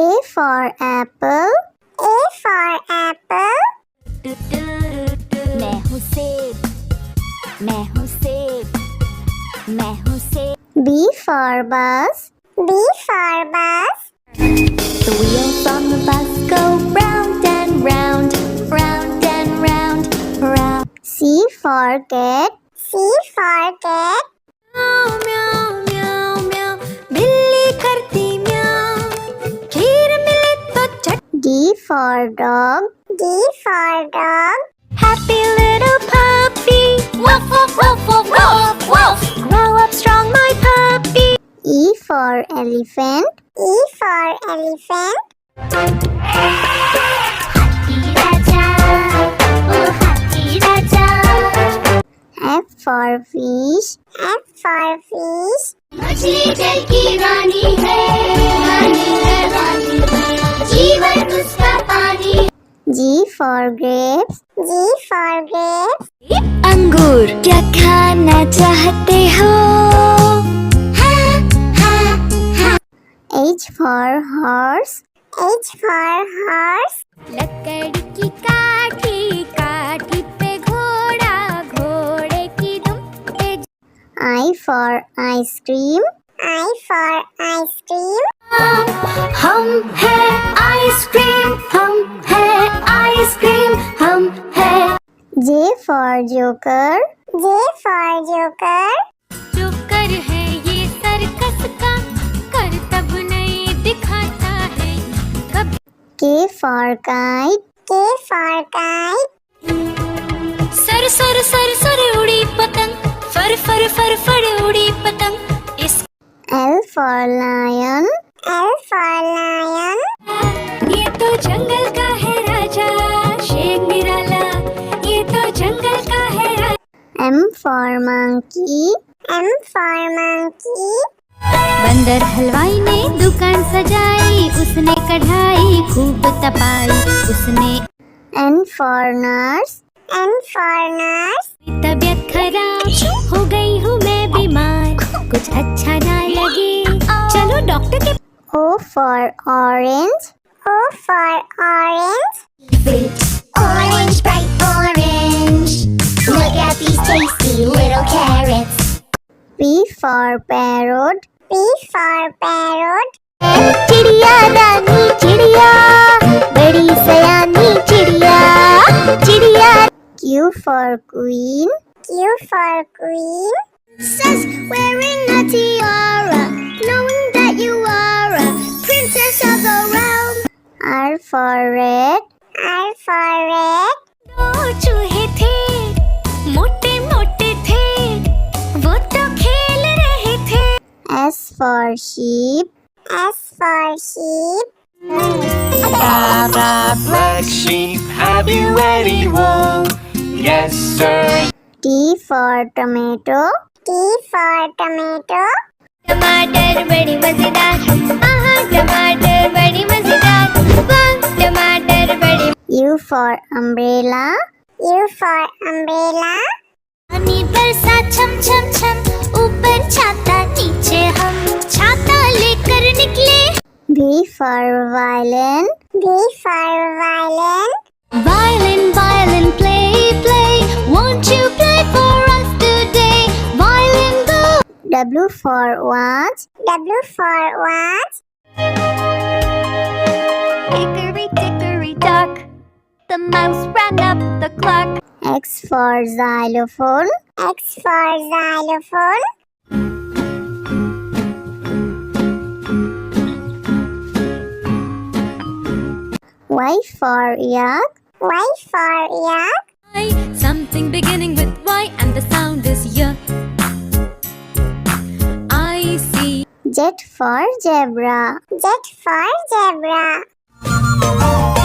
A for apple. A for apple. मैं हूँ सेब, मैं हूँ सेब, मैं हूँ सेब. B for bus. B for bus. The wheels on the bus go round and round, round and round, round. C for cat. C for cat. म्याऊ म्याऊ म्याऊ म्याऊ, बिल्ली करती म्याऊ, खीर मिले तो चट. D for dog. D for dog. Happy little puppy, woof woof woof woof woof woof. Grow up strong, my puppy. E for elephant. E for elephant. Happy Raja, oh Happy Raja. F for fish. F for fish. मछली जल की रानी है, रानी है, रानी है, जीवन उसका पानी. G for grapes. G for grapes. अंगूर क्या खाना चाहते हो? H for horse. H for horse. लकड़ी की काठी, काठी पे घोड़ा, घोड़े की दुम पे. I for ice cream. I for ice cream. हम है आइसक्रीम, हम है आइसक्रीम, हम है. J for joker. J for joker. Joker है ये सर्कस का, करतब नहीं दिखाता है कब. K for kite. K for kite. Sir sir sir sir उड़ी पतंग, फर फर फर फर उड़ी पतंग. इस L for lion. L for lion. ये तो जंगल का है राजा, शेर निराला, ये तो जंगल का है राजा. M for monkey. M for monkey. बंदर हलवाई ने दुकान सजाई, उसने कढ़ाई खूब तपाई, उसने. N for nurse. N for nurse. तबीयत खराब हो गई हूँ मैं बीमार, कुछ अच्छा ना लगे, चलो डॉक्टर के. O for orange. O for orange. Orange, bright orange. Look at these tasty little carrots. P for parrot. P for parrot. चिड़िया दानी चिड़िया, बड़ी सयानी चिड़िया, चिड़िया. Q for queen. Q for queen. Says wearing a tiara, knowing that you are a princess of the realm. R for red. R for red. दो चूहे थे, मोटे मोटे थे, वो तो खेल रहे थे. S for sheep. S for sheep. Black sheep, have you any wool? Yes, sir. T for tomato. T for tomato. टमाटर बड़ी मजेदार, आहा टमाटर बड़ी मजेदार, वाह टमाटर बड़ी. U for umbrella. U for umbrella. पानी बरसा छम छम छम, ऊपर छाता नीचे हम, छाता लेकर निकले. V for violin. V for violin. Violin, violin, play, play, won't you play for us today? Violin, go. W for watch. W for watch. Hickory dickory dock, the mouse ran up the clock. X for xylophone. X for xylophone. Y for yak. Y for yak. Something beginning with Y and the sound is Y. I see. Z for zebra. Z for zebra.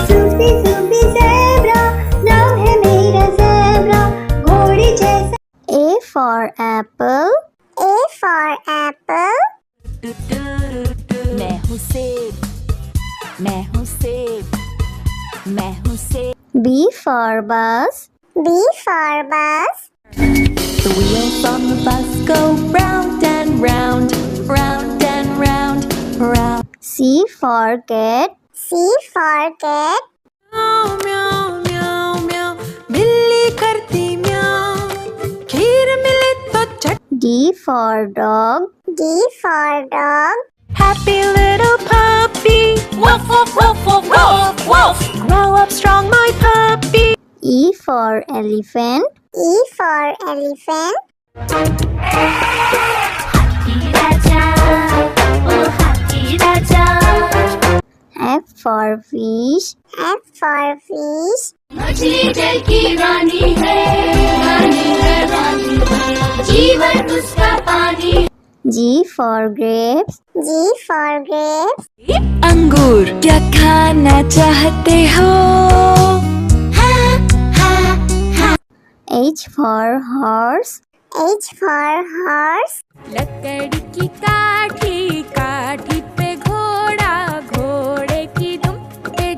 Susie, Susie, zebra. नाम है मेरा zebra. घोड़ी जैसा. A for apple. A for apple. मैं हूँ सेब, मैं हूँ सेब, मैं हूँ सेब. B for bus. B for bus. The wheels on the bus go round and round, round and round, round. C for cat. C for cat. म्याऊ म्याऊ म्याऊ म्याऊ बिल्ली करती म्याऊ खीर मिले तो चट D for dog. D for dog. Happy little puppy woof woof woof woof woof woof grow up strong my puppy E for elephant. E for elephant. हाथी राजा ओ हाथी राजा. F for fish. F for fish. मछली जल की रानी है, रानी है, रानी है, जीवन उसका पानी. G for grapes. G for grapes. अंगूर क्या खाना चाहते हो H for horse. H for horse. लकड़ी की काठी काठी पे घोड़ा घोड़े की दुम पे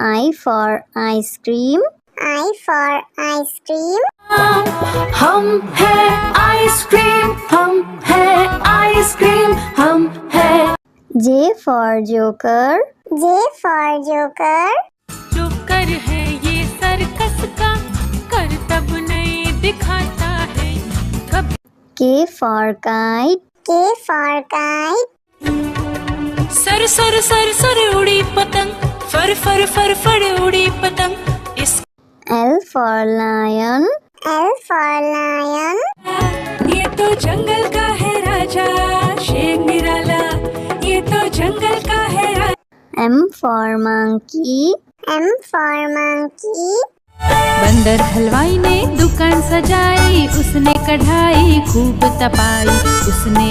I for ice cream. I for ice cream. हम है आइसक्रीम हम है आइसक्रीम हम है J for joker. J for joker. जो कर है ये सर्कस का कर तब नहीं दिखाता है कभी K for kite. K for kite. Sir sir sir sir उड़ी पतंग फर फर फर फर उड़ी पतंग इस L for lion. L for lion. ये तो जंगल का है राजा शेर निराला ये तो जंगल का है राजा M for monkey. M for monkey. बंदर हलवाई ने दुकान सजाई उसने कढ़ाई खूब तपाई उसने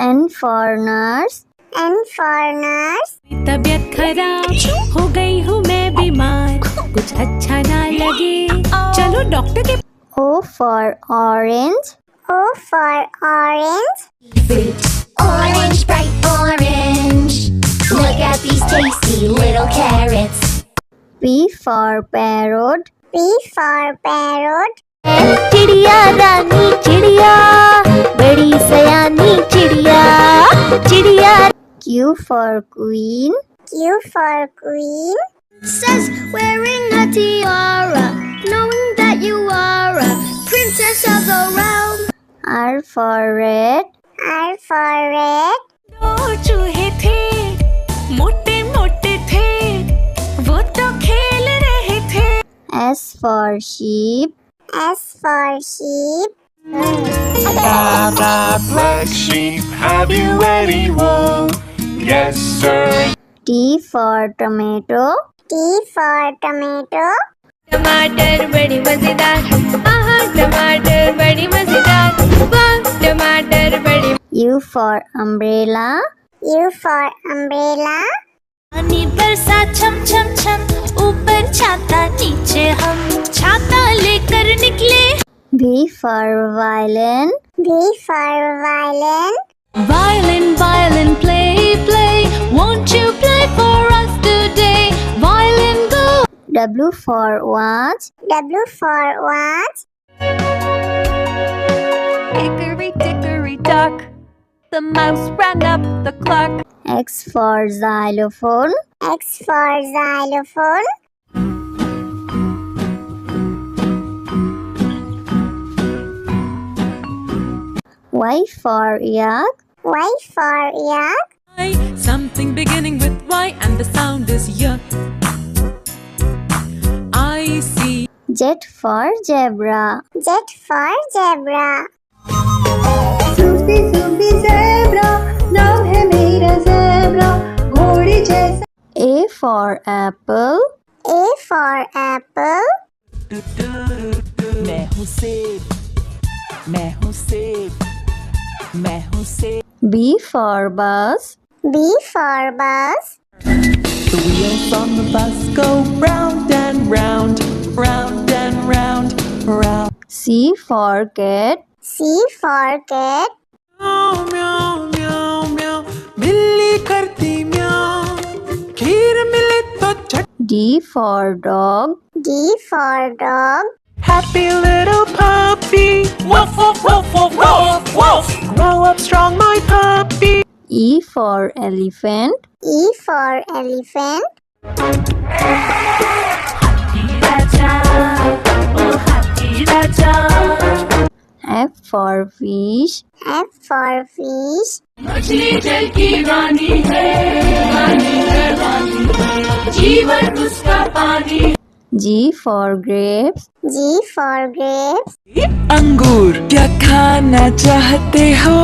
N for nurse. N for nurse. तबीयत खराब हो गई हूँ मैं बीमार कुछ अच्छा ना लगे चलो डॉक्टर के O for orange. O for orange. Orange, bright orange. Look at these tasty little carrots. P for parrot. P for parrot. चिड़िया रानी चिड़िया बड़ी सयानी चिड़िया चिड़िया. Q for queen. Q for queen. Says wearing a tiara, knowing that you are a princess of the realm. R for red. R for red. दो चूहे थे मोटे मोटे थे वो तो खेल रहे थे S for sheep. S for sheep. Blah, blah, black sheep, have you any wool? Yes, sir. T for tomato. T for tomato. टमाटर बड़ी मजेदार आहा टमाटर बड़ी मजेदार वाह टमाटर बड़ी U for umbrella. U for umbrella. पानी बरसा छम छम छम ऊपर छाता नीचे हम छाता लेकर निकले. V for violin. V for violin. Violin, violin, play, play. Won't you play for us today? Violin, go. W for watch. W for watch. Hickory dickory dock. The mouse ran up the clock. X for xylophone. X for xylophone. Y for yak. Y for yak. Something beginning with Y and the sound is Y. I see. Z for zebra. Z for zebra. Sufi Sufi zebra, नाम है मेरा zebra, घोड़े जैसा. A for apple. A for apple. मैं हूँ सेब मैं हूँ सेब मैं हूँ सेब B for bus. B for bus. The wheels on the bus go round and round round and round round C for cat. C for cat. म्याऊ म्याऊ म्याऊ म्याऊ बिल्ली करती म्याऊ खीर मिले तो चट D for dog. D for dog. Happy little puppy woof woof woof woof woof woof grow up strong my puppy E for elephant. E for elephant. F for fish. F for fish. मछली जल की रानी है जीवन उसका पानी। G for grapes. G for grapes. अंगूर क्या खाना चाहते हो?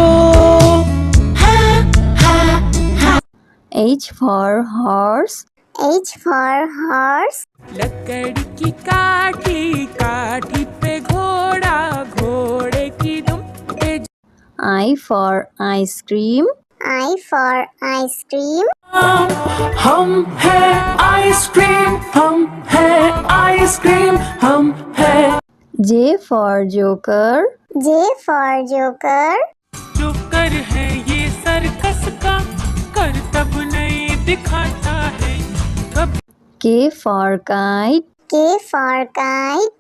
H for horse. H for horse. लकड़ी की काठी काठी पे घोड़ा घोड़े की दुम पे I for ice cream. I for ice cream. हम है आइसक्रीम हम है आइसक्रीम हम है J for joker. J for joker. जो कर है ये सर्कस का करतब नहीं दिखाता है कब K for kite. K for kite.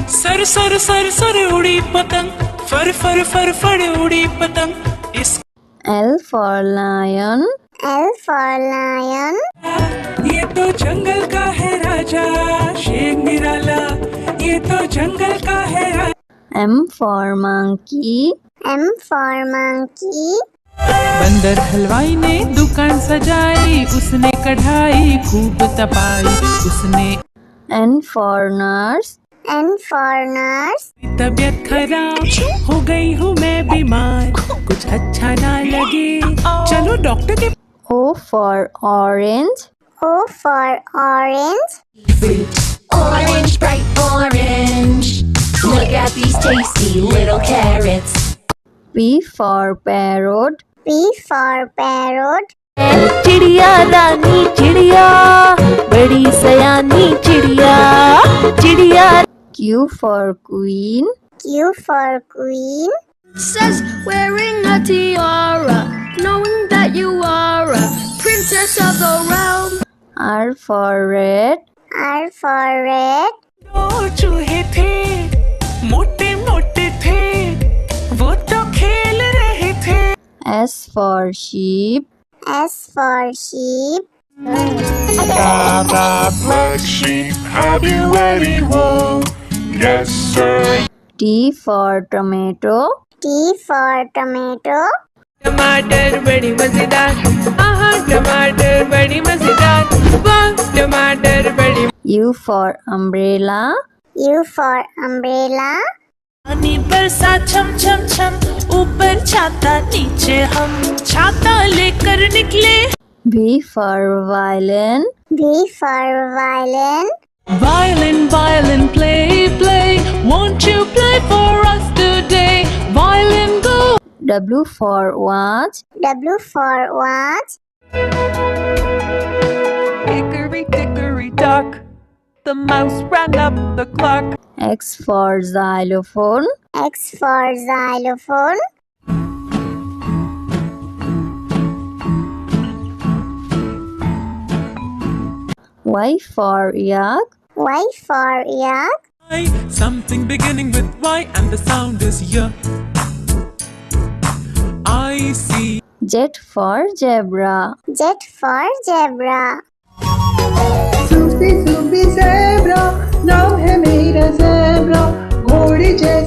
Sir sir sir sir उड़ी पतंग फर फर फर फर उड़ी पतंग इस L for lion. L for lion. ये तो जंगल का है राजा शेर निराला ये तो जंगल का है राजा M for monkey. M for monkey. बंदर हलवाई ने दुकान सजाई उसने कढ़ाई खूब तपाई उसने N for nurse. N for nurse. तबीयत खराब हो गई हूँ मैं बीमार कुछ अच्छा ना लगे चलो डॉक्टर के O for orange. O for orange. Orange, bright orange. Look at these tasty little carrots. P for parrot. P for parrot. चिड़िया रानी चिड़िया बड़ी सयानी चिड़िया चिड़िया। Q for queen. Q for queen. Says wearing a tiara, knowing that you are a princess of the realm. R for red. R for red. दो चूहे थे मोटे मोटे थे वो तो खेल रहे थे S for sheep. S for sheep. Black sheep, have you any wool? Yes, sir. T for tomato. T for tomato. टमाटर बड़ी मजेदार आहा टमाटर बड़ी मजेदार वाह टमाटर बड़ी U for umbrella. U for umbrella. पानी बरसा छम छम छम ऊपर छाता नीचे हम छाता लेकर निकले। V for violin. V for violin. Violin, violin, play, play. Won't you play for us today? Violin, go. W for watch. W for watch. Hickory dickory dock, the mouse ran up the clock. X for xylophone. X for xylophone. Y for yak. Y for yak. Something beginning with Y and the sound is Y. I see. Z for zebra. Z for zebra. Sufi Sufi zebra नाम है मेरा zebra घोड़े जैसा